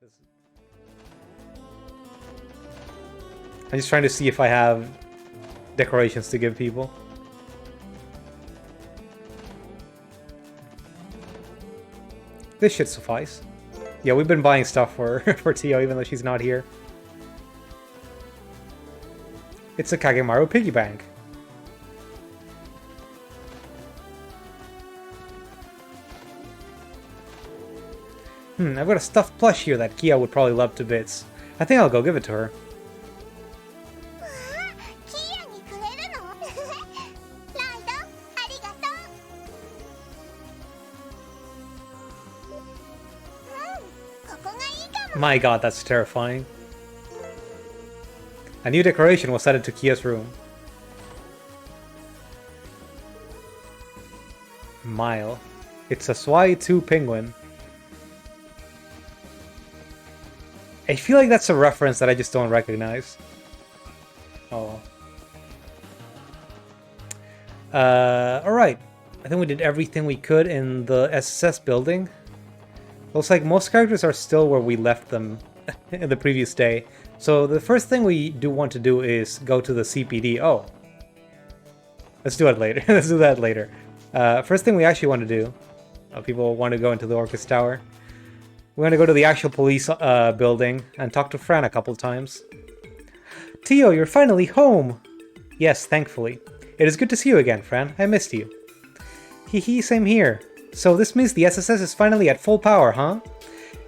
I'm just trying to see if I have decorations to give people. This should suffice. Yeah, we've been buying stuff for Tio even though she's not here. It's a Kagemaru piggy bank. I've got a stuffed plush here that Kia would probably love to bits. I think I'll go give it to her. My god, that's terrifying. A new decoration was added to Kia's room. Mile. It's a Swai 2 penguin. I feel like that's a reference that I just don't recognize. Oh. Alright. I think we did everything we could in the SSS building. Looks like most characters are still where we left them in the previous day. So the first thing we do want to do is go to the CPD. Oh. Let's do it later. Let's do that later. First thing we actually want to do... people want to go into the Orcus Tower. We're going to go to the actual police building and talk to Fran a couple times. Tio, you're finally home! Yes, thankfully. It is good to see you again, Fran. I missed you. Hehe, same here. So this means the SSS is finally at full power, huh?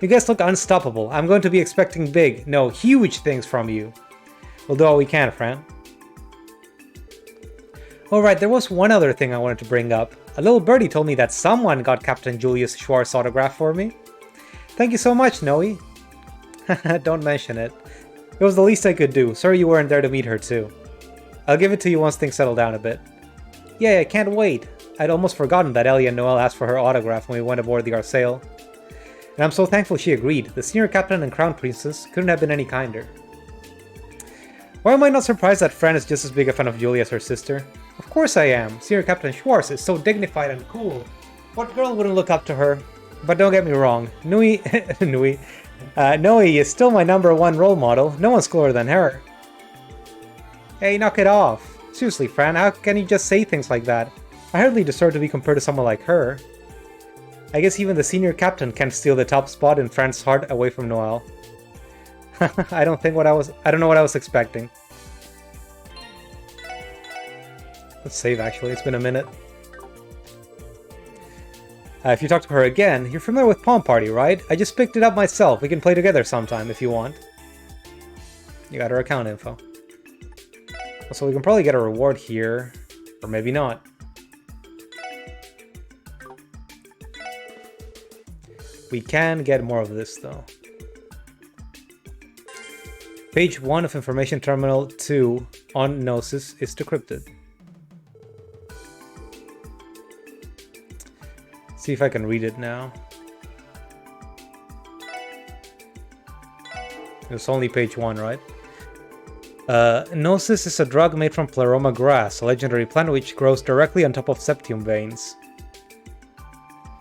You guys look unstoppable. I'm going to be expecting big, no, huge things from you. We'll do all we can, Fran. Alright, there was one other thing I wanted to bring up. A little birdie told me that someone got Captain Julius Schwartz autograph for me. Thank you so much, Noe. Don't mention it. It was the least I could do. Sorry you weren't there to meet her too. I'll give it to you once things settle down a bit. Yeah, I can't wait. I'd almost forgotten that Ellie and Noelle asked for her autograph when we went aboard the Arsail. And I'm so thankful she agreed. The senior captain and crown princess couldn't have been any kinder. Why am I not surprised that Fran is just as big a fan of Julie as her sister? Of course I am. Senior Captain Schwartz is so dignified and cool. What girl wouldn't look up to her? But don't get me wrong, Noe is still my #1 role model. No one's cooler than her. Hey, knock it off. Seriously, Fran, how can you just say things like that? I hardly deserve to be compared to someone like her. I guess even the senior captain can't steal the top spot in Fran's heart away from Noelle. I don't know what I was expecting. Let's save actually, it's been a minute. If you talk to her again, you're familiar with Palm Party, right? I just picked it up myself. We can play together sometime if you want. You got her account info. So we can probably get a reward here, or maybe not. We can get more of this though. Page 1 of Information Terminal 2 on Gnosis is decrypted. See if I can read it now. It's only page 1, right? Gnosis is a drug made from Pleroma grass, a legendary plant which grows directly on top of septium veins.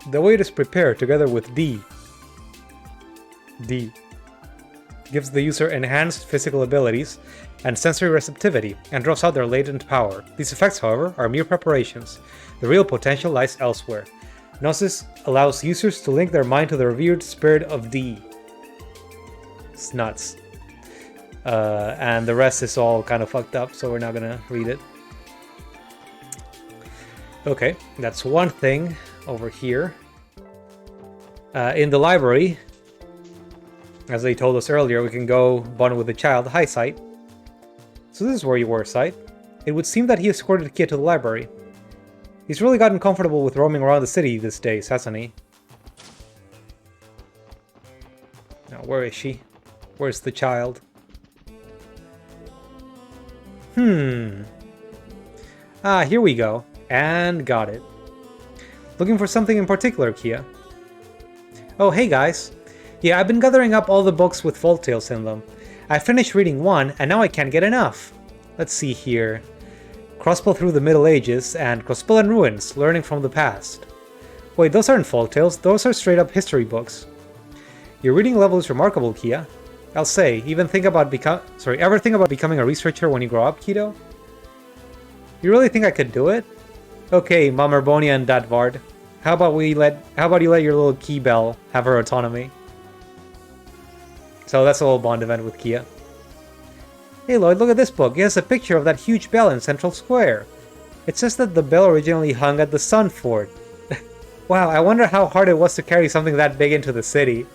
The way it is prepared, together with D, gives the user enhanced physical abilities and sensory receptivity, and draws out their latent power. These effects, however, are mere preparations. The real potential lies elsewhere. Gnosis allows users to link their mind to the revered spirit of D. It's nuts. And the rest is all kind of fucked up, so we're not gonna read it. Okay, that's one thing over here. In the library, as they told us earlier, we can go bond with the child. Hi, Sight. So this is where you were, Sight. It would seem that he escorted Kia to the library. He's really gotten comfortable with roaming around the city these days, hasn't he? Now, where is she? Where's the child? Ah, here we go. And got it. Looking for something in particular, Kia? Oh, hey guys. Yeah, I've been gathering up all the books with folk tales in them. I finished reading one, and now I can't get enough. Let's see here. Crossbow Through the Middle Ages and Crossbow Ruins, Learning from the Past. Wait, those aren't folk tales, those are straight up history books. Your reading level is remarkable, Kia. I'll say, ever think about becoming a researcher when you grow up, Kido? You really think I could do it? Okay, Mamerbonia and Dadvard. How about you let your little key bell have her autonomy? So that's a little Bond event with Kia. Hey Lloyd, look at this book. It has a picture of that huge bell in Central Square. It says that the bell originally hung at the Sun Fort. Wow, I wonder how hard it was to carry something that big into the city.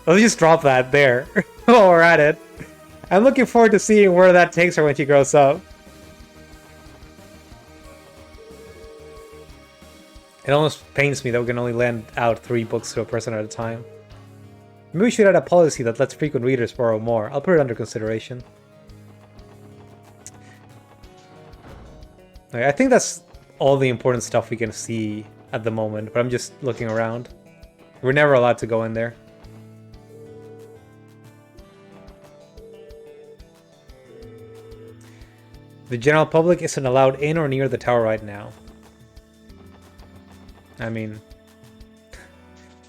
Let's just drop that there while we're at it. I'm looking forward to seeing where that takes her when she grows up. It almost pains me that we can only lend out 3 books to a person at a time. Maybe we should add a policy that lets frequent readers borrow more. I'll put it under consideration. Okay, I think that's all the important stuff we can see at the moment, but I'm just looking around. We're never allowed to go in there. The general public isn't allowed in or near the tower right now. I mean,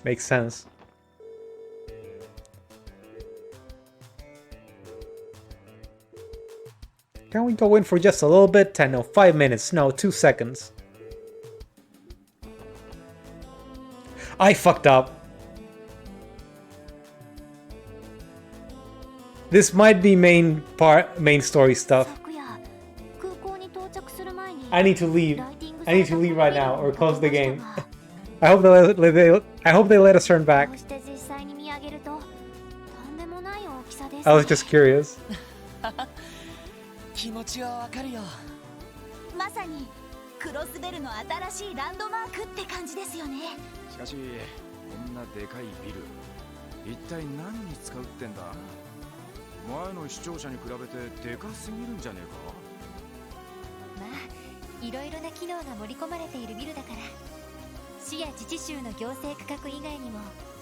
makes sense. Can we go in for just a little bit? 10, no, 5 minutes, no, 2 seconds. I fucked up. This might be main story stuff. I need to leave. I need to leave right now or close the game. I hope they let us turn back. I was just curious. 気持ちはわかるよ。まさにクロスベルの新しいランドマークって感じですよね。しかしこんなでかいビル、一体何に使うってんだ。前の視聴者に比べてでかすぎるんじゃねえか。まあ、いろいろな機能が盛り込まれているビルだから。市や自治州の行政区画以外にも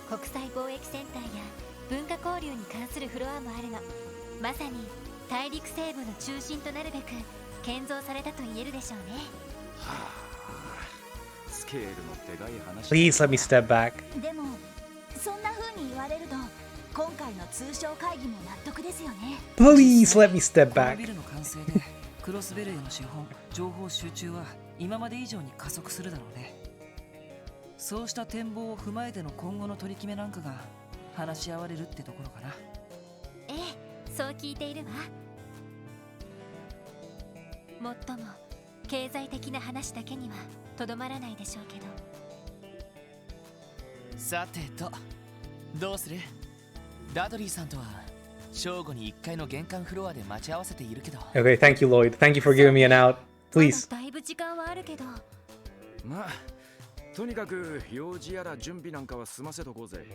国際貿易センターや文化交流に関するフロアもあるの。まさに 大陸西部の中心となるべく建造されたと言えるでしょうね。はあ、スケールのでかい話。Please let me step back. でもそんな風に言われると今回の通商会議も納得ですよね。Please let me step この back. ビルの完成でクロスベルへの資本、情報集中は今まで以上に加速するだろうね。そうした展望を踏まえての今後の取り決めなんかが話し合われるってところかな。ええ、そう聞いているわ。もっとも経済的な話だけにはとどまらないでしょうけど。さてと、どうする？ダドリーさんとは正午に1階の玄関フロアで待ち合わせているけど。Okay, thank you, Lloyd. Thank you for giving me an out. Please. まだだいぶ時間はあるけど。まあ、とにかく用事やら準備なんかは済ませとこうぜ。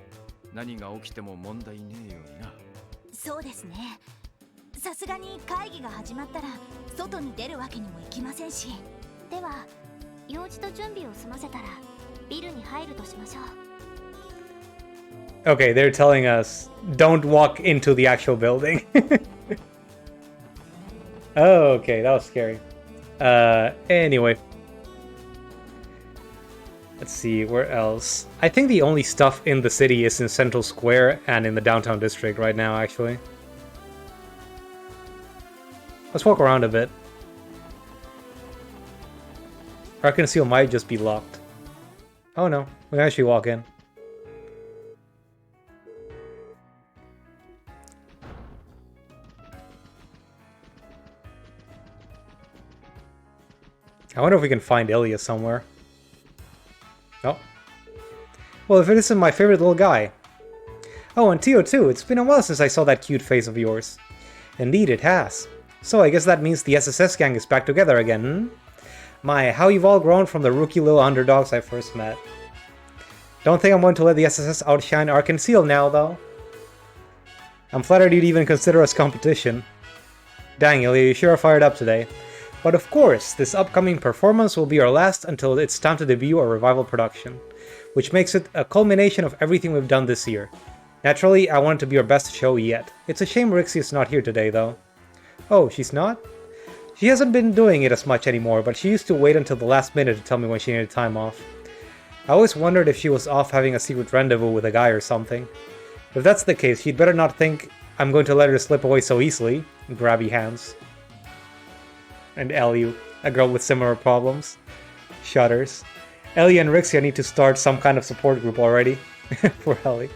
何が起きても問題ねえようにな。そうですね。さすがに会議が始まったら外に出るわけにもいきませんし。では用事と準備を済ませたらビルに入るとしましょう。Okay, they're telling us don't walk into the actual building. Oh, okay, that was scary. Anyway. Let's see, where else? I think the only stuff in the city is in Central Square and in the downtown district right now, actually. Let's walk around a bit. Arkansas might just be locked. Oh no, we can actually walk in. I wonder if we can find Ilya somewhere. Oh. Well, if it isn't my favorite little guy. Oh, and Tio too. It's been a while since I saw that cute face of yours. Indeed, it has. So I guess that means the SSS gang is back together again, hmm? My, how you've all grown from the rookie little underdogs I first met. Don't think I'm going to let the SSS outshine Arkansas now, though. I'm flattered you'd even consider us competition. Dang, Ilya, you sure are fired up today. But of course, this upcoming performance will be our last until it's time to debut our revival production, which makes it a culmination of everything we've done this year. Naturally, I want it to be our best show yet. It's a shame Rixie is not here today, though. Oh, she's not? She hasn't been doing it as much anymore, but she used to wait until the last minute to tell me when she needed time off. I always wondered if she was off having a secret rendezvous with a guy or something. If that's the case, she'd better not think I'm going to let her slip away so easily. Grabby hands. And Ellie, a girl with similar problems. Shudders. Ellie and Rixia need to start some kind of support group already. For Ellie.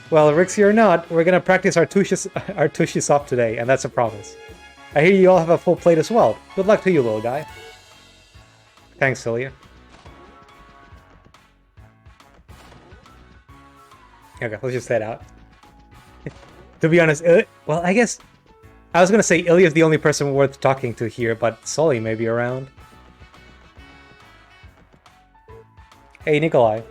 Well, Rixia or not, we're gonna practice our tushes off today, and that's a promise. I hear you all have a full plate as well. Good luck to you, little guy. Thanks, Celia. Okay, let's just head out. To be honest, well, I guess... I was gonna say Ilya's the only person worth talking to here, but Sully may be around. Hey, Nikolai.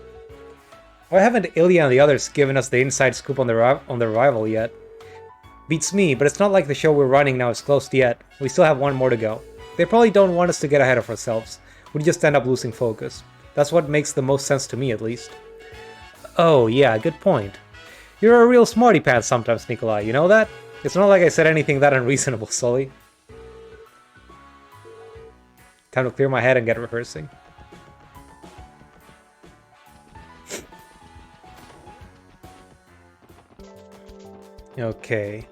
Why haven't Ilya and the others given us the inside scoop on the revival yet? Beats me, but it's not like the show we're running now is closed yet. We still have one more to go. They probably don't want us to get ahead of ourselves. We'd just end up losing focus. That's what makes the most sense to me, at least. Oh, yeah, good point. You're a real smarty pants sometimes, Nikolai, you know that? It's not like I said anything that unreasonable, Sully. Time to clear my head and get rehearsing. Okay.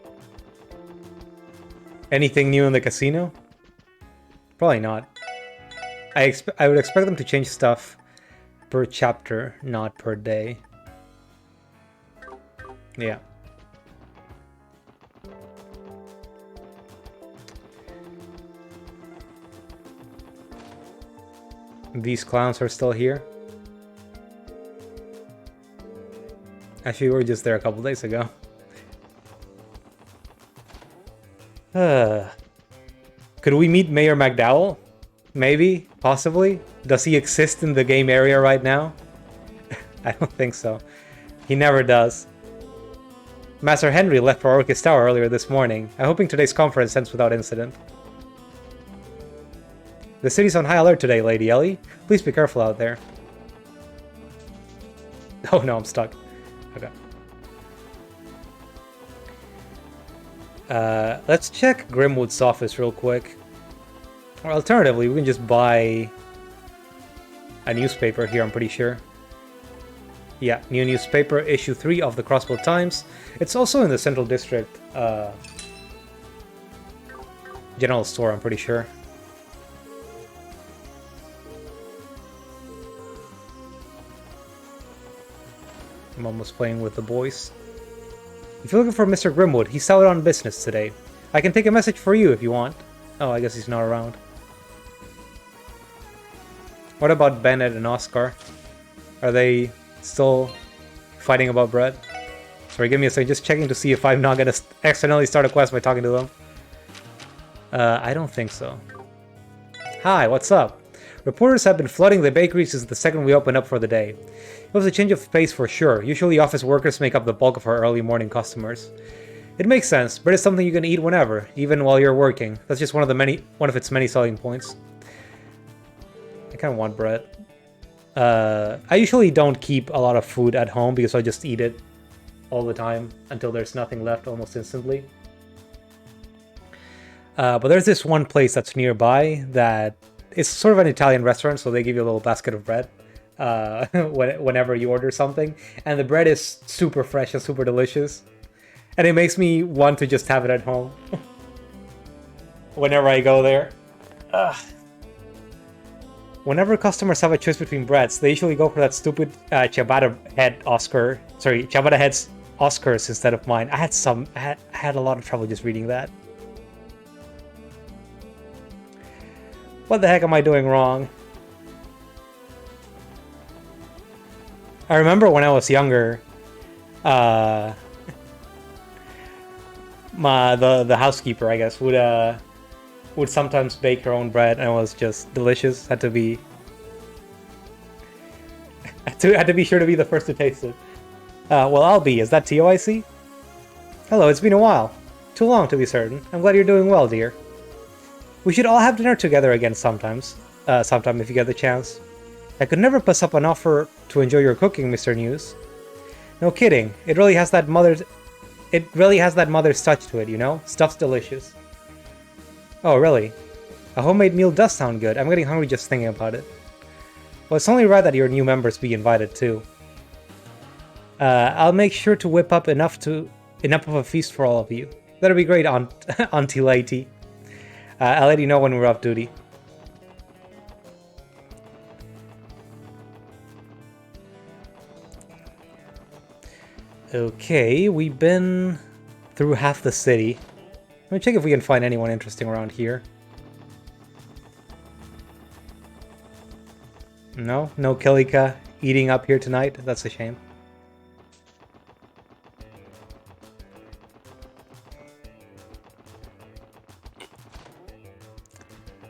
Anything new in the casino? Probably not. I would expect them to change stuff per chapter, not per day. Yeah. These clowns are still here. Actually, we were just there a couple days ago. Could we meet Mayor McDowell? Maybe? Possibly? Does he exist in the game area right now? I don't think so. He never does. Master Henry left for Orchis Tower earlier this morning. I'm hoping today's conference ends without incident. The city's on high alert today, Lady Ellie. Please be careful out there. Oh no, I'm stuck. Okay. Let's check Grimwood's office real quick. Or alternatively, we can just buy a newspaper here, I'm pretty sure. Yeah, new newspaper, issue 3 of the Crossbow Times. It's also in the Central District general store, I'm pretty sure. I'm almost playing with the boys. If you're looking for Mr. Grimwood, he's out on business today. I can take a message for you if you want. Oh, I guess he's not around. What about Bennett and Oscar? Are they still fighting about bread? Sorry, give me a second. Just checking to see if I'm not gonna accidentally start a quest by talking to them. I don't think so. Hi, what's up? Reporters have been flooding the bakery since the second we opened up for the day. It was a change of pace for sure. Usually office workers make up the bulk of our early morning customers. It makes sense. Bread is something you can eat whenever, even while you're working. That's just one of its many selling points. I kind of want bread. I usually don't keep a lot of food at home because I just eat it all the time until there's nothing left almost instantly. But there's this one place that's nearby that it's sort of an Italian restaurant, so they give you a little basket of bread whenever you order something. And the bread is super fresh and super delicious. And it makes me want to just have it at home whenever I go there. Whenever customers have a choice between breads, they usually go for that stupid ciabatta head Oscar. Sorry, ciabatta head's Oscars instead of mine. I had a lot of trouble just reading that. What the heck am I doing wrong? I remember when I was younger, the housekeeper, I guess, would sometimes bake her own bread, and it was just delicious. Had to be sure to be the first to taste it. Well, I'll be. Is that Tio I see? Hello, it's been a while. Too long, to be certain. I'm glad you're doing well, dear. We should all have dinner together again sometime if you get the chance. I could never pass up an offer to enjoy your cooking, Mr. News. No kidding. It really has that mother's touch to it, you know? Stuff's delicious. Oh, really? A homemade meal does sound good. I'm getting hungry just thinking about it. Well, it's only right that your new members be invited too. I'll make sure to whip up enough of a feast for all of you. That'll be great, Auntie Lady. I'll let you know when we're off duty. Okay, we've been through half the city. Let me check if we can find anyone interesting around here. No Kilika eating up here tonight. That's a shame.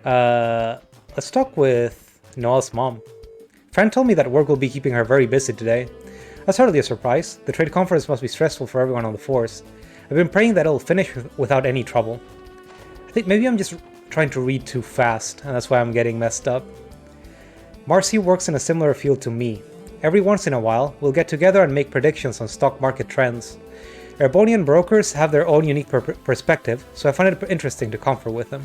Let's talk with Noel's mom. Fran told me that work will be keeping her very busy today. That's hardly a surprise. The trade conference must be stressful for everyone on the force. I've been praying that it'll finish without any trouble. I think maybe I'm just trying to read too fast, and that's why I'm getting messed up. Marcy works in a similar field to me. Every once in a while, we'll get together and make predictions on stock market trends. Erebonian brokers have their own unique perspective, so I find it interesting to confer with them.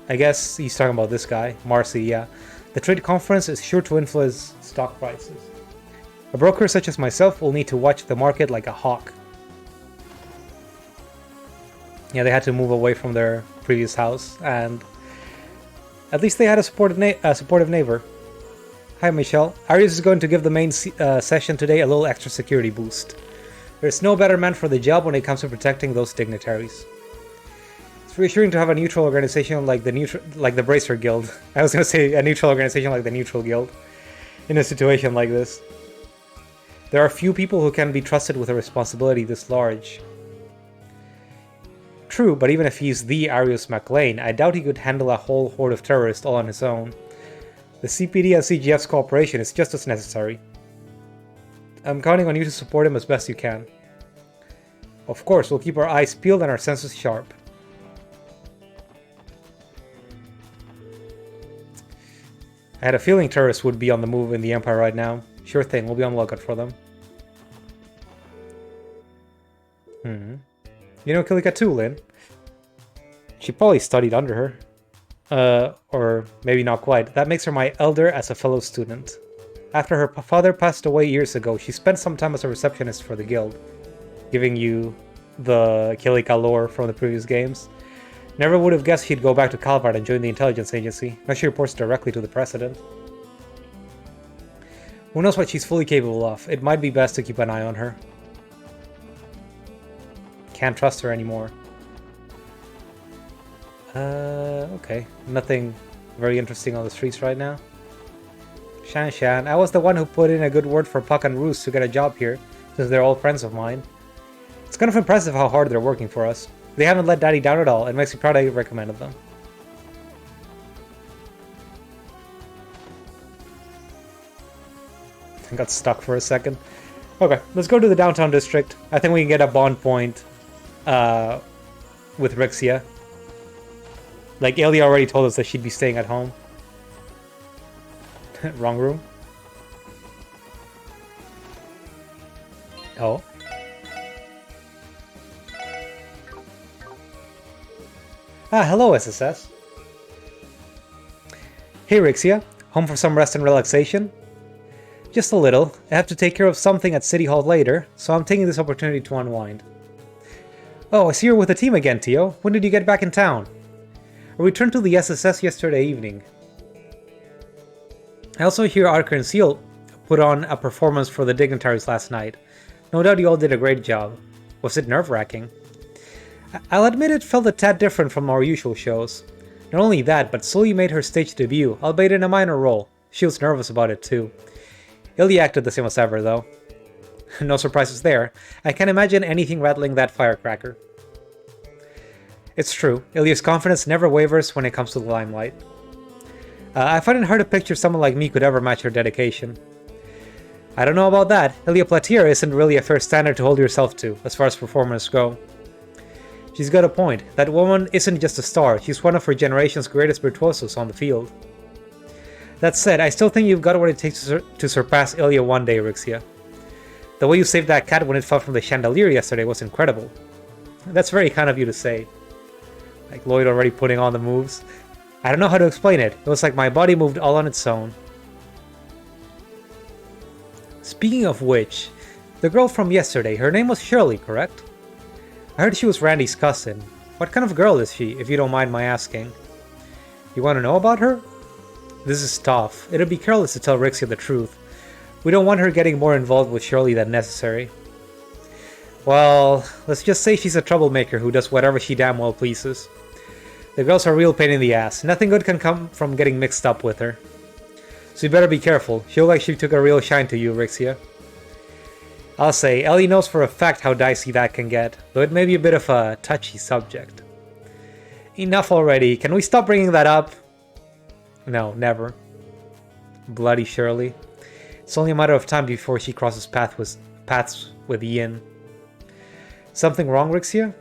I guess he's talking about this guy, Marcy, yeah. The trade conference is sure to influence stock prices. A broker such as myself will need to watch the market like a hawk. Yeah, they had to move away from their previous house, and at least they had a supportive neighbor. Hi, Michelle. Arius is going to give the main session today a little extra security boost. There's no better man for the job when it comes to protecting those dignitaries. It's reassuring to have a neutral organization like the Bracer Guild. I was going to say a neutral organization like the Neutral Guild in a situation like this. There are few people who can be trusted with a responsibility this large. True, but even if he's the Arius MacLean, I doubt he could handle a whole horde of terrorists all on his own. The CPD and CGF's cooperation is just as necessary. I'm counting on you to support him as best you can. Of course, we'll keep our eyes peeled and our senses sharp. I had a feeling terrorists would be on the move in the Empire right now. Sure thing, we'll be on the lookout for them. You know Kilika too, Lynn? She probably studied under her. Or maybe not quite. That makes her my elder as a fellow student. After her father passed away years ago, she spent some time as a receptionist for the guild. Giving you the Kilika lore from the previous games. Never would have guessed she'd go back to Calvard and join the intelligence agency. Now she reports directly to the president. Who knows what she's fully capable of? It might be best to keep an eye on her. Can't trust her anymore. Okay. Nothing very interesting on the streets right now. Shan, I was the one who put in a good word for Puck and Roos to get a job here, since they're all friends of mine. It's kind of impressive how hard they're working for us. They haven't let Daddy down at all, and makes me proud I recommended them. I got stuck for a second. Okay, let's go to the downtown district. I think we can get a bond point with Rixia. Like, Aelia already told us that she'd be staying at home. Wrong room. Oh. Hello, SSS. Hey, Rixia. Home for some rest and relaxation? Just a little. I have to take care of something at City Hall later, so I'm taking this opportunity to unwind. Oh, I see you're with the team again, Tio. When did you get back in town? I returned to the SSS yesterday evening. I also hear Archer and Seal put on a performance for the dignitaries last night. No doubt you all did a great job. Was it nerve-wracking? I'll admit it felt a tad different from our usual shows. Not only that, but Sully made her stage debut, albeit in a minor role. She was nervous about it too. Ilya acted the same as ever, though. No surprises there. I can't imagine anything rattling that firecracker. It's true, Ilya's confidence never wavers when it comes to the limelight. I find it hard to picture someone like me could ever match her dedication. I don't know about that. Ilya Platier isn't really a fair standard to hold yourself to, as far as performers go. She's got a point. That woman isn't just a star, she's one of her generation's greatest virtuosos on the field. That said, I still think you've got what it takes to surpass Ilya one day, Rixia. The way you saved that cat when it fell from the chandelier yesterday was incredible. That's very kind of you to say. Like Lloyd already putting on the moves. I don't know how to explain it. It was like my body moved all on its own. Speaking of which, the girl from yesterday, her name was Shirley, correct? I heard she was Randy's cousin. What kind of girl is she, if you don't mind my asking? You want to know about her? This is tough. It'd be careless to tell Rixia the truth. We don't want her getting more involved with Shirley than necessary. Well, let's just say she's a troublemaker who does whatever she damn well pleases. The girl's a real pain in the ass. Nothing good can come from getting mixed up with her. So you better be careful. She'll like she took a real shine to you, Rixia. I'll say, Ellie knows for a fact how dicey that can get, though it may be a bit of a touchy subject. Enough already. Can we stop bringing that up? No, never. Bloody Shirley. It's only a matter of time before she crosses paths with Yin. Something wrong, Rixia?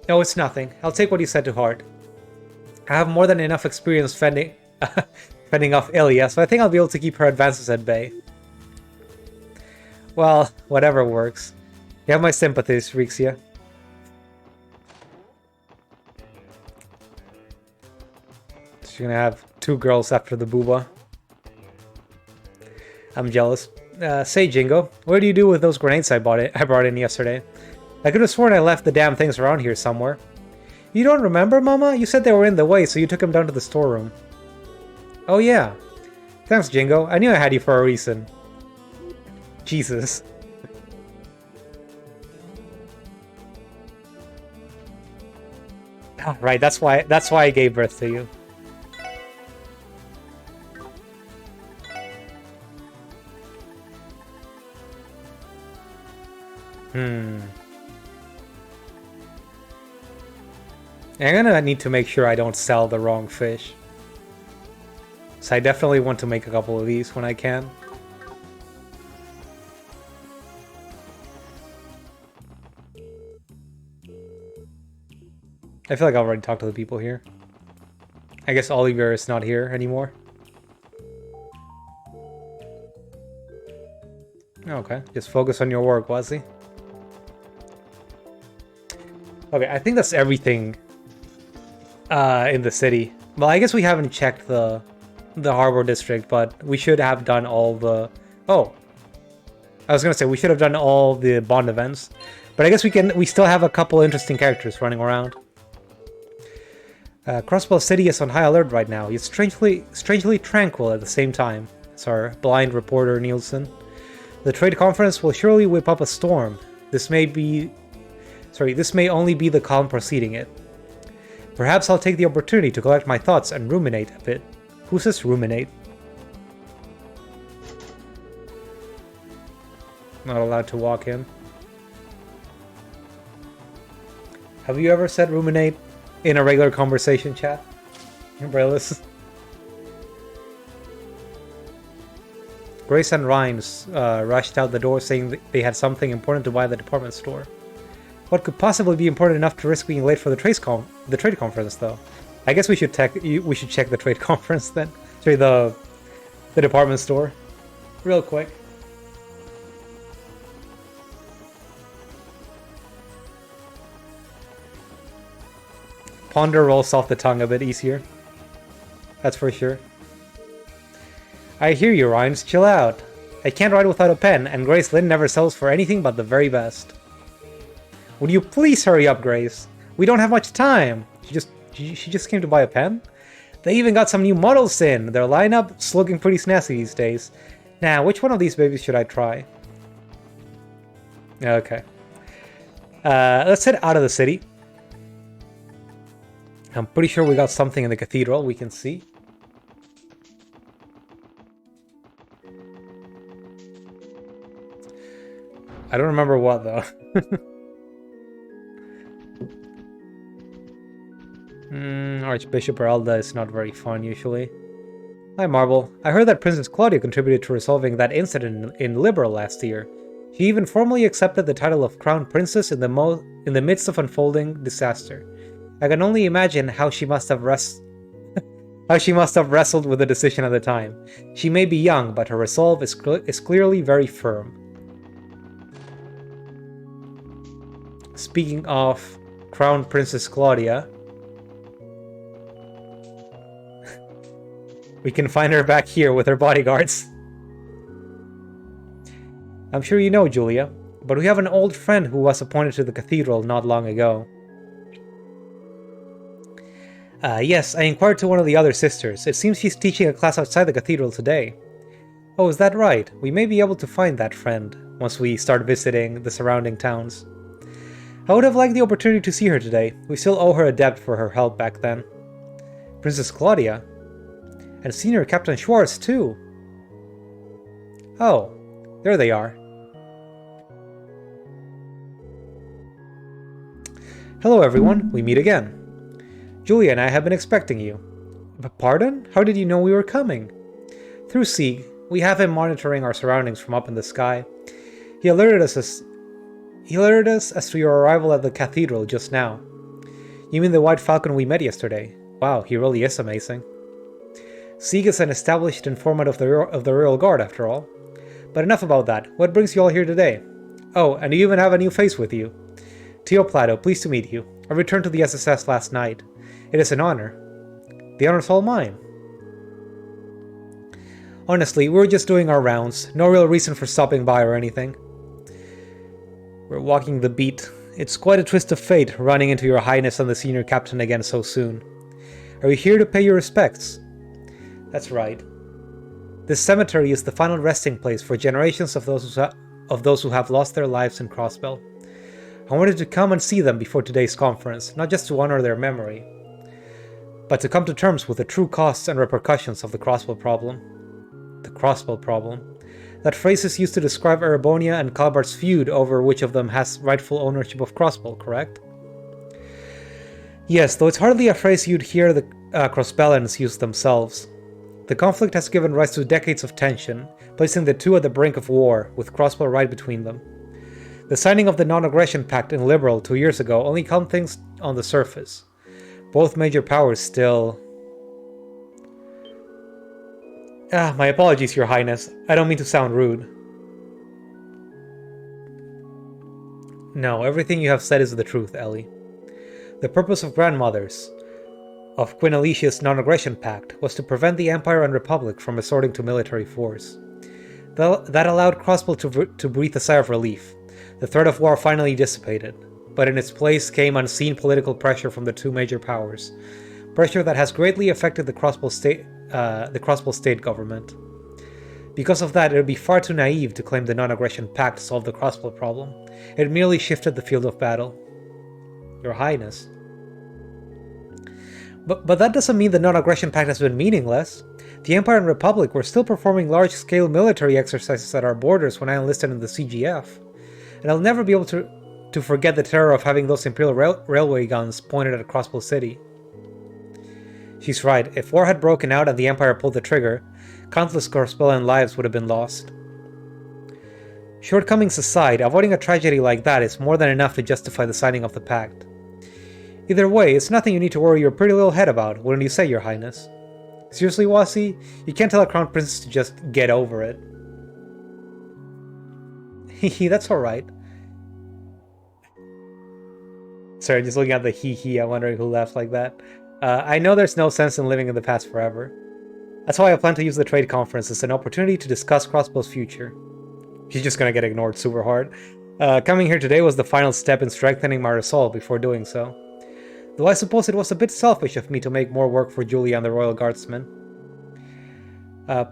No, it's nothing. I'll take what you said to heart. I have more than enough experience fending off Ilya, so I think I'll be able to keep her advances at bay. Well, whatever works. You have my sympathies, Rixia. She's gonna have 2 girls after the booba. I'm jealous. Say, Jingo, what did you do with those grenades I brought in yesterday? I could have sworn I left the damn things around here somewhere. You don't remember, Mama? You said they were in the way, so you took them down to the storeroom. Oh yeah. Thanks, Jingo. I knew I had you for a reason. Jesus. Oh, right, that's why I gave birth to you. I'm gonna need to make sure I don't sell the wrong fish. So I definitely want to make a couple of these when I can. I feel like I've already talked to the people here. I guess Oliver is not here anymore. Okay, just focus on your work, Wesley. Okay, I think that's everything in the city. Well, I guess we haven't checked the harbor district, but we should have done all the... Oh, I was gonna say we should have done all the Bond events, but I guess we still have a couple interesting characters running around. Crossbow City is on high alert right now. It's strangely tranquil at the same time. It's our blind reporter Nielsen. The trade conference will surely whip up a storm. This may only be the calm preceding it. Perhaps I'll take the opportunity to collect my thoughts and ruminate a bit. Who says ruminate? Not allowed to walk in. Have you ever said ruminate in a regular conversation chat? Umbrellas. Grace and Rhymes rushed out the door saying that they had something important to buy at the department store. What could possibly be important enough to risk being late for the trade conference, though? I guess we should check the trade conference then. Sorry, the department store, real quick. Ponder rolls off the tongue a bit easier. That's for sure. I hear you, Rhymes. Chill out. I can't write without a pen, and Grace Lynn never sells for anything but the very best. Would you please hurry up, Grace? We don't have much time. She just came to buy a pen? They even got some new models in. Their lineup's looking pretty snazzy these days. Now, which one of these babies should I try? Okay. Let's head out of the city. I'm pretty sure we got something in the cathedral we can see. I don't remember what, though. Archbishop Eralda is not very fun, usually. Hi, Marble. I heard that Princess Claudia contributed to resolving that incident in Liberal last year. She even formally accepted the title of Crown Princess in the midst of unfolding disaster. I can only imagine how she must have wrestled with the decision at the time. She may be young, but her resolve is clearly very firm. Speaking of Crown Princess Claudia. We can find her back here with her bodyguards. I'm sure you know, Julia, but we have an old friend who was appointed to the cathedral not long ago. Yes, I inquired to one of the other sisters. It seems she's teaching a class outside the cathedral today. Oh, is that right? We may be able to find that friend once we start visiting the surrounding towns. I would have liked the opportunity to see her today. We still owe her a debt for her help back then. Princess Claudia? And Senior Captain Schwartz, too! Oh, there they are. Hello everyone, we meet again. Julia and I have been expecting you. But pardon? How did you know we were coming? Through Sieg. We have him monitoring our surroundings from up in the sky. He alerted us as to your arrival at the cathedral just now. You mean the White Falcon we met yesterday? Wow, he really is amazing. Sieg is an established informant of the Royal Guard, after all. But enough about that. What brings you all here today? Oh, and you even have a new face with you. Teo Plato, pleased to meet you. I returned to the SSS last night. It is an honor. The honor's all mine. Honestly, we were just doing our rounds. No real reason for stopping by or anything. We're walking the beat. It's quite a twist of fate, running into your highness and the senior captain again so soon. Are you here to pay your respects? That's right. This cemetery is the final resting place for generations of those who have lost their lives in Crossbell. I wanted to come and see them before today's conference, not just to honor their memory, but to come to terms with the true costs and repercussions of the Crossbell problem. The Crossbell problem. That phrase is used to describe Erebonia and Calbart's feud over which of them has rightful ownership of Crossbell, correct? Yes, though it's hardly a phrase you'd hear the Crossbellans use themselves. The conflict has given rise to decades of tension, placing the two at the brink of war, with Crossbell right between them. The signing of the Non-Aggression Pact in Liberal 2 years ago only calmed things on the surface. Both major powers still... my apologies, Your Highness. I don't mean to sound rude. No, everything you have said is the truth, Ellie. The purpose of Grandmothers, of Queen Alicia's Non-Aggression Pact, was to prevent the Empire and Republic from resorting to military force. That allowed Crossbell to breathe a sigh of relief. The threat of war finally dissipated, but in its place came unseen political pressure from the two major powers, pressure that has greatly affected the Crossbell state government. Because of that, it would be far too naive to claim the Non-Aggression Pact solved the Crossbell problem. It merely shifted the field of battle. Your Highness. But that doesn't mean the Non-Aggression Pact has been meaningless. The Empire and Republic were still performing large-scale military exercises at our borders when I enlisted in the CGF. And I'll never be able to forget the terror of having those Imperial railway guns pointed at Crossbell City. She's right. If war had broken out and the Empire pulled the trigger, countless Crossbellan lives would have been lost. Shortcomings aside, avoiding a tragedy like that is more than enough to justify the signing of the pact. Either way, it's nothing you need to worry your pretty little head about, wouldn't you say, Your Highness? Seriously, Wasi? You can't tell a crown princess to just get over it. Hee that's alright. Sorry, just looking at the hee I'm wondering who laughs like that. I know there's no sense in living in the past forever. That's why I plan to use the trade conference as an opportunity to discuss Crossbell's future. She's just gonna get ignored super hard. Coming here today was the final step in strengthening my resolve before doing so. Though I suppose it was a bit selfish of me to make more work for Julia and the Royal Guardsmen.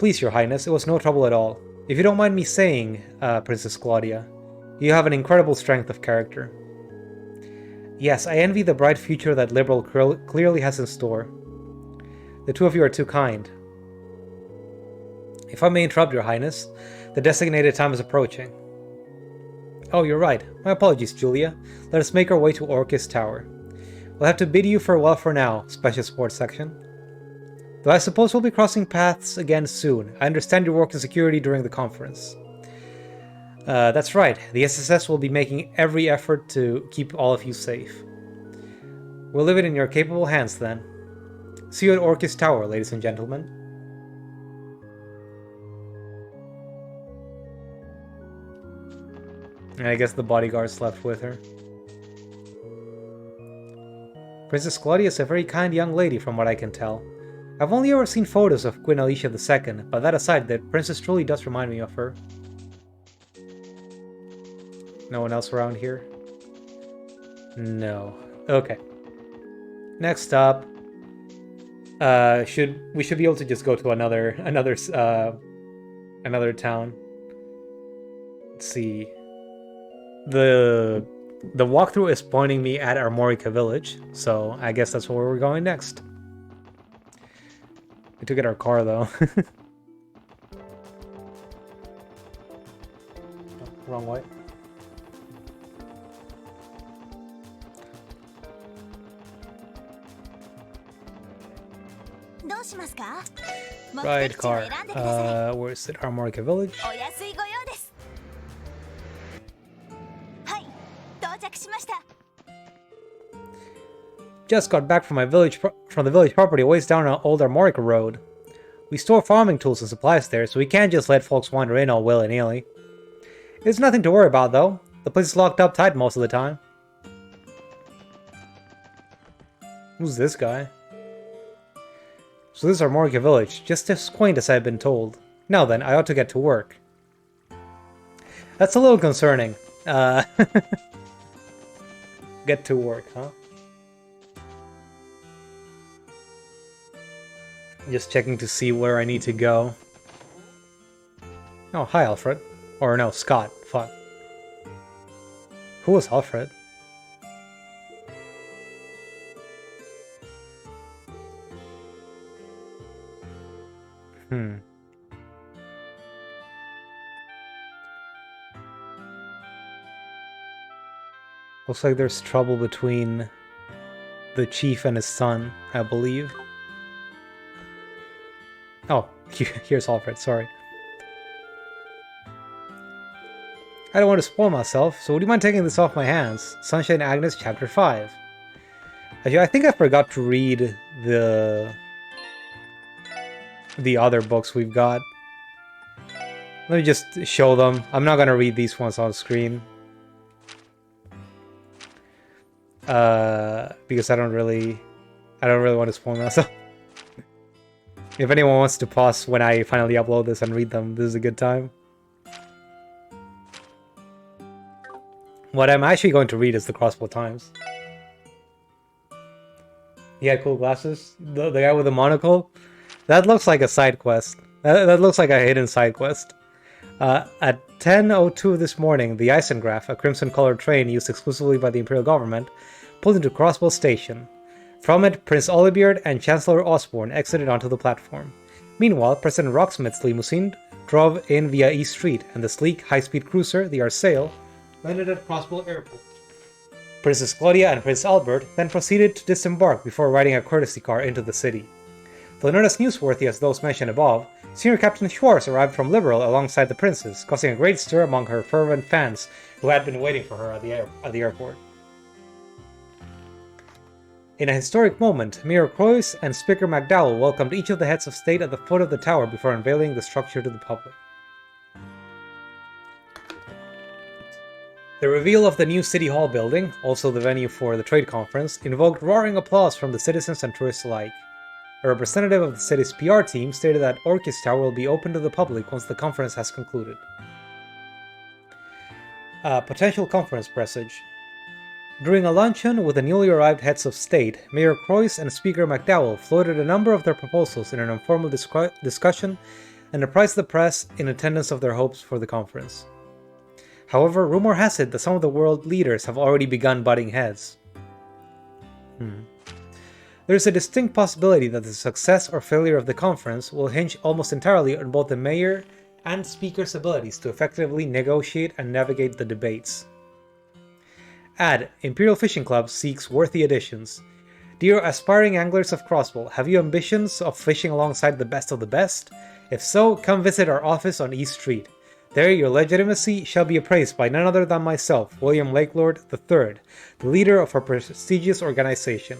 Please, Your Highness, it was no trouble at all. If you don't mind me saying, Princess Claudia, you have an incredible strength of character. Yes, I envy the bright future that Liberal clearly has in store. The two of you are too kind. If I may interrupt, Your Highness, the designated time is approaching. Oh, you're right. My apologies, Julia. Let us make our way to Orcus Tower. We'll have to bid you farewell for now, Special Sports Section. Though I suppose we'll be crossing paths again soon. I understand you work in security during the conference. That's right. The SSS will be making every effort to keep all of you safe. We'll leave it in your capable hands then. See you at Orcus Tower, ladies and gentlemen. And I guess the bodyguards left with her. Princess Claudia is a very kind young lady from what I can tell. I've only ever seen photos of Queen Alicia II, but that aside, the princess truly does remind me of her. No one else around here? No. Okay. Next up, we should be able to just go to another town. Let's see. The walkthrough is pointing me at Armorica Village, so I guess that's where we're going next. We took get our car though. Wrong way. Right car. Where is it? Armorica Village. Just got back from the village property a ways down on Old Armorica Road. We store farming tools and supplies there, so we can't just let folks wander in all willy-nilly. It's nothing to worry about, though. The place is locked up tight most of the time. Who's this guy? So this is Armorica Village, just as quaint as I've been told. Now then, I ought to get to work. That's a little concerning. Get to work, huh? Just checking to see where I need to go. Oh, hi, Alfred. Or no, Scott. Fuck. Who was Alfred? Looks like there's trouble between the chief and his son, I believe. Oh, here's Alfred, sorry. I don't want to spoil myself, so would you mind taking this off my hands? Sunshine Agnes, Chapter 5. Actually, I think I forgot to read the other books we've got. Let me just show them. I'm not gonna read these ones on screen. Because I don't really want to spoil myself. If anyone wants to pause when I finally upload this and read them, this is a good time. What I'm actually going to read is the Crossbow Times. He had cool glasses. The guy with the monocle? That looks like a side quest. That looks like a hidden side quest. At 10:02 this morning, the Eisengraph, a crimson-colored train used exclusively by the Imperial government, pulled into Crossbow Station. From it, Prince Olibeard and Chancellor Osborne exited onto the platform. Meanwhile, President Rocksmith's limousine drove in via East Street, and the sleek, high-speed cruiser, the Arsail, landed at Crossbow Airport. Princess Claudia and Prince Albert then proceeded to disembark before riding a courtesy car into the city. Though not as newsworthy as those mentioned above, Senior Captain Schwartz arrived from Liberal alongside the princess, causing a great stir among her fervent fans who had been waiting for her at the airport. In a historic moment, Mayor Croix and Speaker McDowell welcomed each of the heads of state at the foot of the tower before unveiling the structure to the public. The reveal of the new City Hall building, also the venue for the trade conference, invoked roaring applause from the citizens and tourists alike. A representative of the city's PR team stated that Orchis Tower will be open to the public once the conference has concluded. Potential conference presage. During a luncheon with the newly arrived heads of state, Mayor Croix and Speaker McDowell floated a number of their proposals in an informal discussion and apprised the press in attendance of their hopes for the conference. However, rumor has it that some of the world leaders have already begun butting heads. There is a distinct possibility that the success or failure of the conference will hinge almost entirely on both the mayor and speaker's abilities to effectively negotiate and navigate the debates. Add, Imperial Fishing Club seeks worthy additions. Dear aspiring anglers of Crossbow, have you ambitions of fishing alongside the best of the best? If so, come visit our office on East Street. There your legitimacy shall be appraised by none other than myself, William Lakelord III, the leader of our prestigious organization.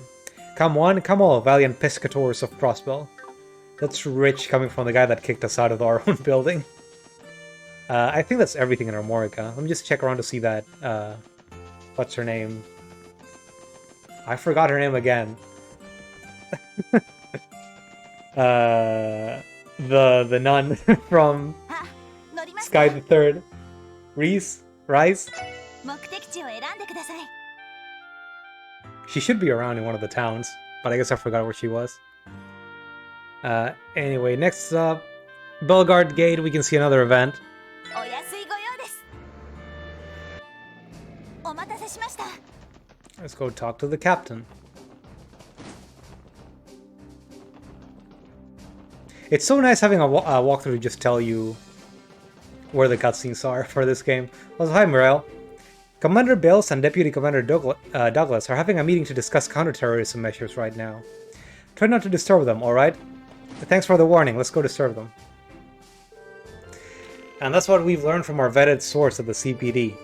Come one, come all, valiant pescators of Crossbow. That's rich coming from the guy that kicked us out of our own building. I think that's everything in Armorica. Let me just check around to see that, what's her name? I forgot her name again. The nun from あ、乗りますか。 Sky the Third. Rise? 目的地を選んでください。 She should be around in one of the towns, but I guess I forgot where she was. Anyway, next up, Belgard Gate, we can see another event. お安いご用です。お待たせしました。 Let's go talk to the captain. It's so nice having a walkthrough to just tell you where the cutscenes are for this game. Also, hi, Morel. Commander Bales and Deputy Commander Douglas are having a meeting to discuss counterterrorism measures right now. Try not to disturb them, alright? Thanks for the warning. Let's go disturb them. And that's what we've learned from our vetted source at the CPD.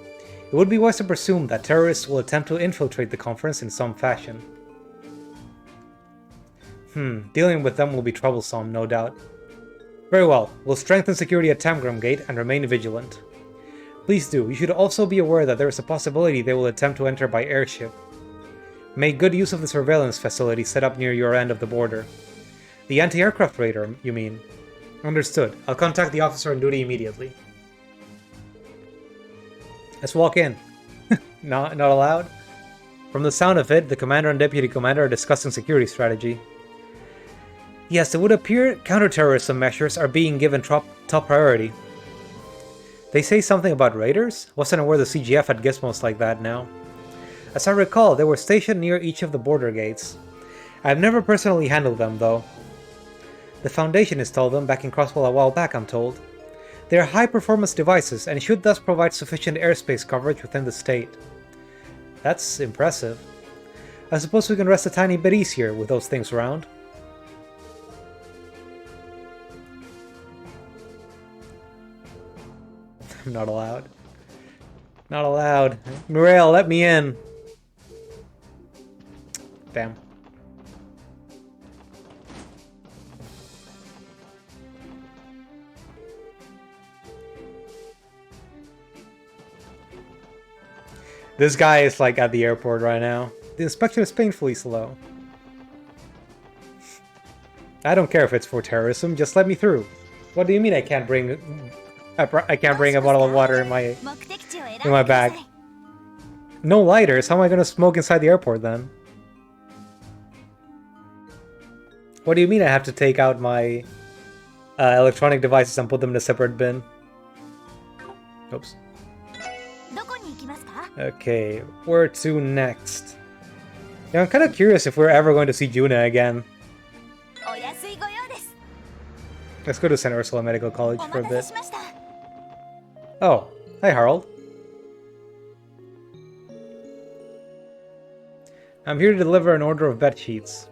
It would be wise to presume that terrorists will attempt to infiltrate the conference in some fashion. Dealing with them will be troublesome, no doubt. Very well, we'll strengthen security at Tamgram Gate and remain vigilant. Please do. You should also be aware that there is a possibility they will attempt to enter by airship. Make good use of the surveillance facility set up near your end of the border. The anti-aircraft radar, you mean? Understood. I'll contact the officer on duty immediately. Let's walk in. Not allowed? From the sound of it, the commander and deputy commander are discussing security strategy. Yes, it would appear counterterrorism measures are being given top priority. They say something about raiders? Wasn't aware the CGF had gizmos like that now. As I recall, they were stationed near each of the border gates. I've never personally handled them, though. The Foundation installed them back in Crosswell a while back, I'm told. They are high-performance devices and should thus provide sufficient airspace coverage within the state. That's impressive. I suppose we can rest a tiny bit easier with those things around. I'm not allowed. Not allowed. Muriel, let me in. Damn. This guy is like at the airport right now. The inspection is painfully slow. I don't care if it's for terrorism, just let me through. What do you mean I can't bring I can't bring a bottle of water in my bag? No lighters? How am I gonna smoke inside the airport then? What do you mean I have to take out my electronic devices and put them in a separate bin? Oops. Okay, where to next? Yeah, I'm kind of curious if we're ever going to see Juna again. Let's go to St. Ursula Medical College for a bit. Oh, hi Harold. I'm here to deliver an order of bed sheets.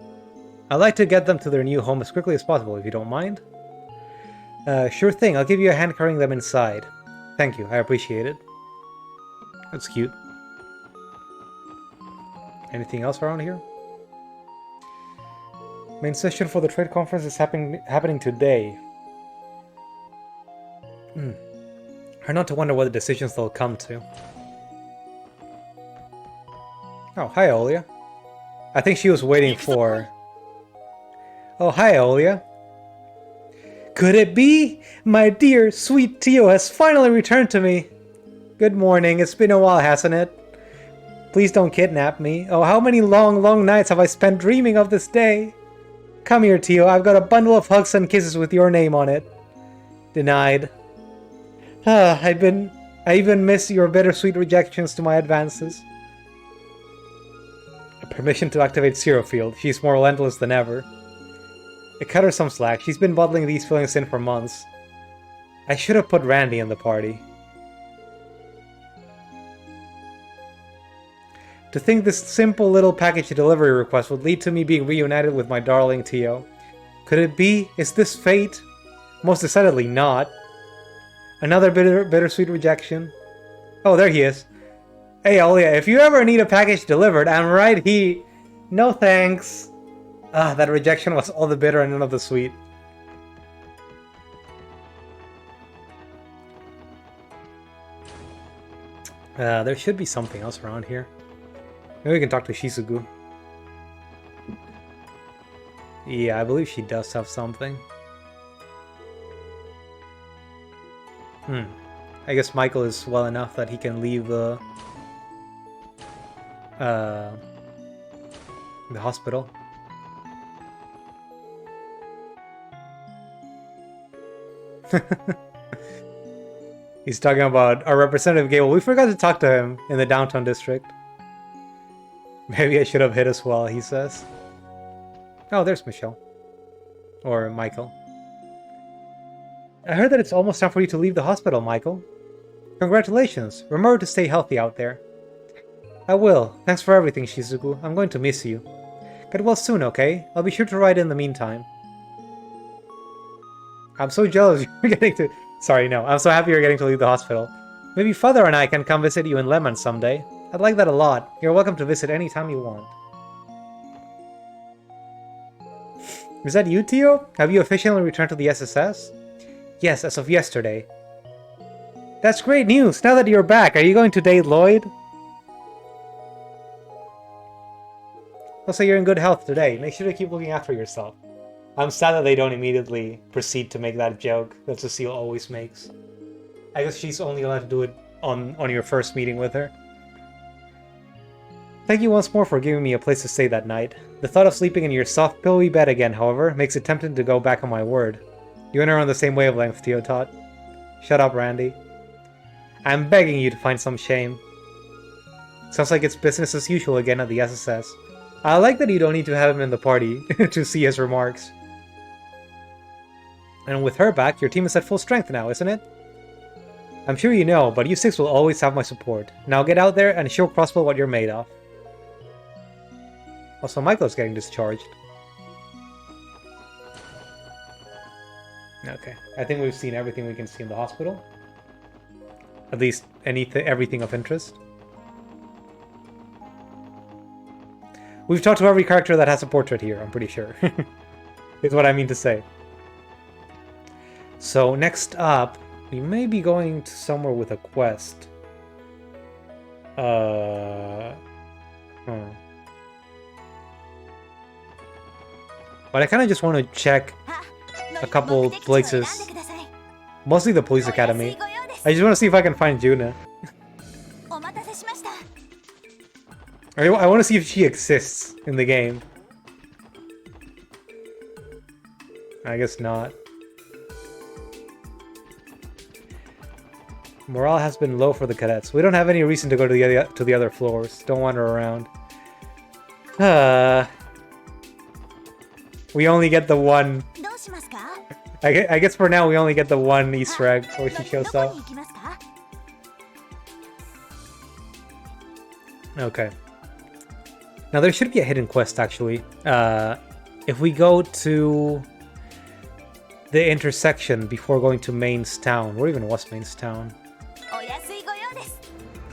I'd like to get them to their new home as quickly as possible, if you don't mind. Sure thing, I'll give you a hand carrying them inside. Thank you, I appreciate it. That's cute. Anything else around here? Main session for the trade conference is happening today. Hard not to wonder what decisions they'll come to. Oh, hi, Olia. I think she was waiting for... Oh, hi, Olia. Could it be? My dear, sweet Tio has finally returned to me. Good morning. It's been a while, hasn't it? Please don't kidnap me. Oh, how many long, long nights have I spent dreaming of this day? Come here, Tio. I've got a bundle of hugs and kisses with your name on it. Denied. I even miss your bittersweet rejections to my advances. Permission to activate Zero Field. She's more relentless than ever. I cut her some slack. She's been bottling these feelings in for months. I should have put Randy in the party. To think this simple little package delivery request would lead to me being reunited with my darling Tio. Could it be? Is this fate? Most decidedly not. Another bittersweet rejection. Oh, there he is. Hey, Olia, if you ever need a package delivered, I'm right here. No thanks. Ah, that rejection was all the bitter and none of the sweet. There should be something else around here. Maybe we can talk to Shizugu. Yeah, I believe she does have something. I guess Michael is well enough that he can leave the hospital. He's talking about our representative Gable. We forgot to talk to him in the downtown district. Maybe I should have hit as well, he says. Oh, there's Michelle. Or Michael. I heard that it's almost time for you to leave the hospital, Michael. Congratulations. Remember to stay healthy out there. I will. Thanks for everything, Shizuku. I'm going to miss you. Get well soon, okay? I'll be sure to write in the meantime. I'm so jealous you're getting to... Sorry, no. I'm so happy you're getting to leave the hospital. Maybe Father and I can come visit you in Lemon someday. I'd like that a lot. You're welcome to visit anytime you want. Is that you, Tio? Have you officially returned to the SSS? Yes, as of yesterday. That's great news! Now that you're back, are you going to date Lloyd? Also, you're in good health today. Make sure to keep looking after yourself. I'm sad that they don't immediately proceed to make that joke that Cecile always makes. I guess she's only allowed to do it on your first meeting with her. Thank you once more for giving me a place to stay that night. The thought of sleeping in your soft, pillowy bed again, however, makes it tempting to go back on my word. You and I are on the same wavelength, Teotot. Shut up, Randy. I'm begging you to find some shame. Sounds like it's business as usual again at the SSS. I like that you don't need to have him in the party to see his remarks. And with her back, your team is at full strength now, isn't it? I'm sure you know, but you six will always have my support. Now get out there and show Crossbow what you're made of. Also, Michael's getting discharged. Okay, I think we've seen everything we can see in the hospital. At least everything of interest. We've talked to every character that has a portrait here, I'm pretty sure. Is what I mean to say. So next up, we may be going to somewhere with a quest. But I kind of just want to check a couple places. Mostly the police academy. I just want to see if I can find Juna. I want to see if she exists in the game. I guess not. Morale has been low for the cadets. We don't have any reason to go to the other floors. Don't wander around. We only get the one. I guess for now we only get the one Easter egg where she shows up. Okay. Now there should be a hidden quest actually. If we go to the intersection before going to Main's town, where even was Main's town?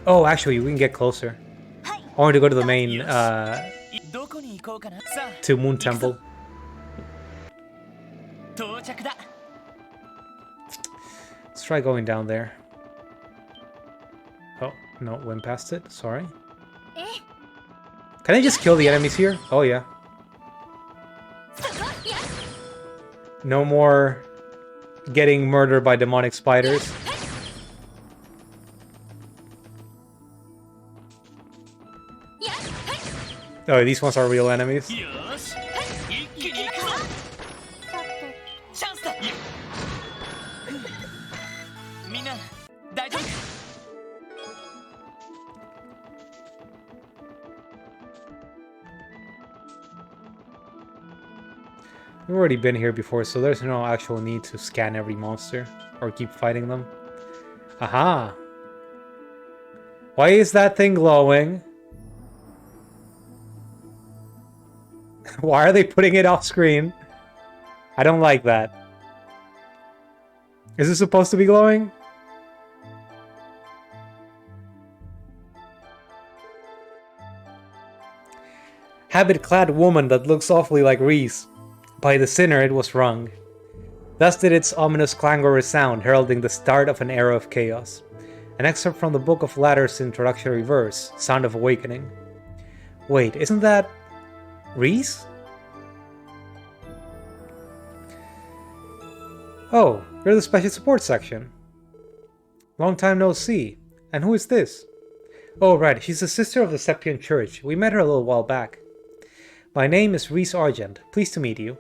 Oh, actually, we can get closer. I want to go to the main, to Moon Temple. Let's try going down there. Oh, no, went past it. Sorry. Can I just kill the enemies here? Oh, yeah. No more getting murdered by demonic spiders. Oh, these ones are real enemies. We've already been here before, so there's no actual need to scan every monster or keep fighting them. Aha! Why is that thing glowing? Why are they putting it off screen? I don't like that. Is it supposed to be glowing? Habit-clad woman that looks awfully like Reese. By the sinner it was wrung. Thus did its ominous clangor resound, heralding the start of an era of chaos. An excerpt from the Book of Ladders' introductory verse, Sound of Awakening. Wait, isn't that... Reese? Oh, you're the special support section. Long time no see. And who is this? Oh, right, she's a sister of the Septian Church. We met her a little while back. My name is Reese Argent. Pleased to meet you.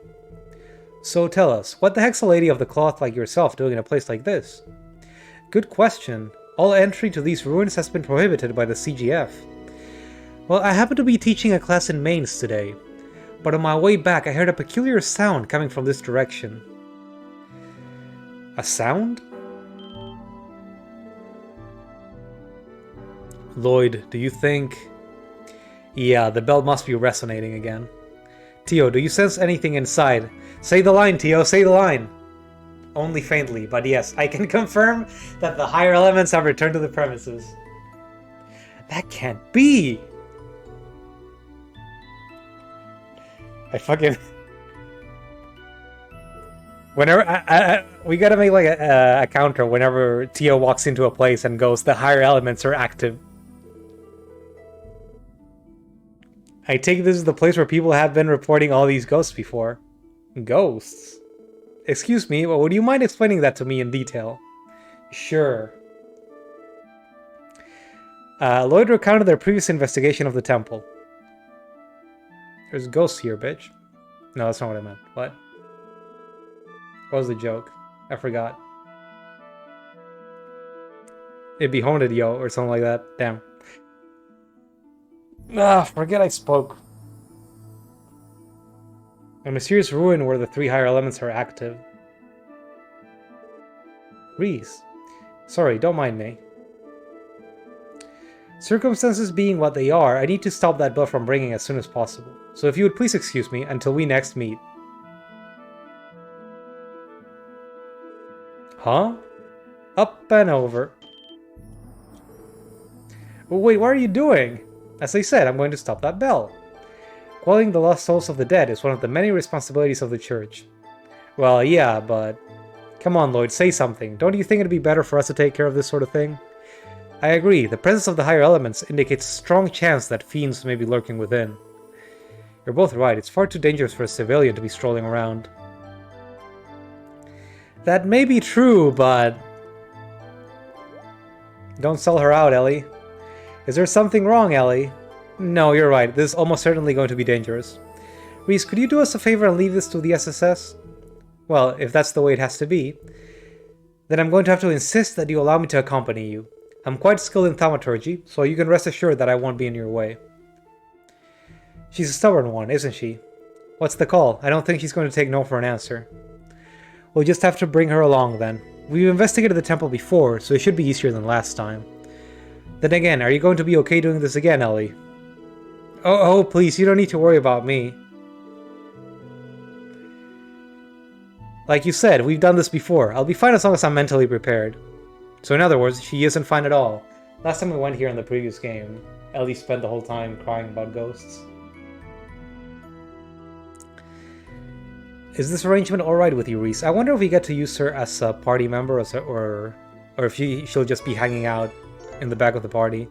So tell us, what the heck's a lady of the cloth like yourself doing in a place like this? Good question. All entry to these ruins has been prohibited by the CGF. Well, I happen to be teaching a class in Mainz today, but on my way back I heard a peculiar sound coming from this direction. A sound? Lloyd, do you think... Yeah, the bell must be resonating again. Tio, do you sense anything inside? Say the line, Tio, say the line! Only faintly, but yes, I can confirm that the higher elements have returned to the premises. That can't be! I fucking... Whenever... we gotta make like a counter whenever Tio walks into a place and goes, the higher elements are active. I take this as the place where people have been reporting all these ghosts before. Ghosts? Excuse me, well, would you mind explaining that to me in detail? Sure. Lloyd recounted their previous investigation of the temple. There's ghosts here, bitch. No, that's not what I meant. What? What was the joke? I forgot. It'd be haunted, yo, or something like that. Damn. Ah, forget I spoke. A mysterious ruin where the three higher elements are active. Reese. Sorry, don't mind me. Circumstances being what they are, I need to stop that bell from ringing as soon as possible. So if you would please excuse me until we next meet. Huh? Up and over. Oh, wait, what are you doing? As I said, I'm going to stop that bell. Quelling the lost souls of the dead is one of the many responsibilities of the church. Well, yeah, but... Come on, Lloyd, say something. Don't you think it'd be better for us to take care of this sort of thing? I agree. The presence of the higher elements indicates a strong chance that fiends may be lurking within. You're both right. It's far too dangerous for a civilian to be strolling around. That may be true, but... Don't sell her out, Ellie. Is there something wrong, Ellie? No, you're right. This is almost certainly going to be dangerous. Reese, could you do us a favor and leave this to the SSS? Well, if that's the way it has to be, then I'm going to have to insist that you allow me to accompany you. I'm quite skilled in thaumaturgy, so you can rest assured that I won't be in your way. She's a stubborn one, isn't she? What's the call? I don't think she's going to take no for an answer. We'll just have to bring her along then. We've investigated the temple before, so it should be easier than last time. Then again, are you going to be okay doing this again, Ellie? Oh, please, you don't need to worry about me. Like you said, we've done this before. I'll be fine as long as I'm mentally prepared. So in other words, she isn't fine at all. Last time we went here in the previous game, Ellie spent the whole time crying about ghosts. Is this arrangement alright with you, Reese? I wonder if we get to use her as a party member or if she'll just be hanging out in the back of the party.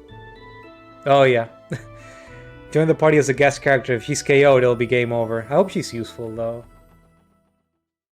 Oh yeah. Join the party as a guest character. If she's KO'd, it'll be game over. I hope she's useful, though.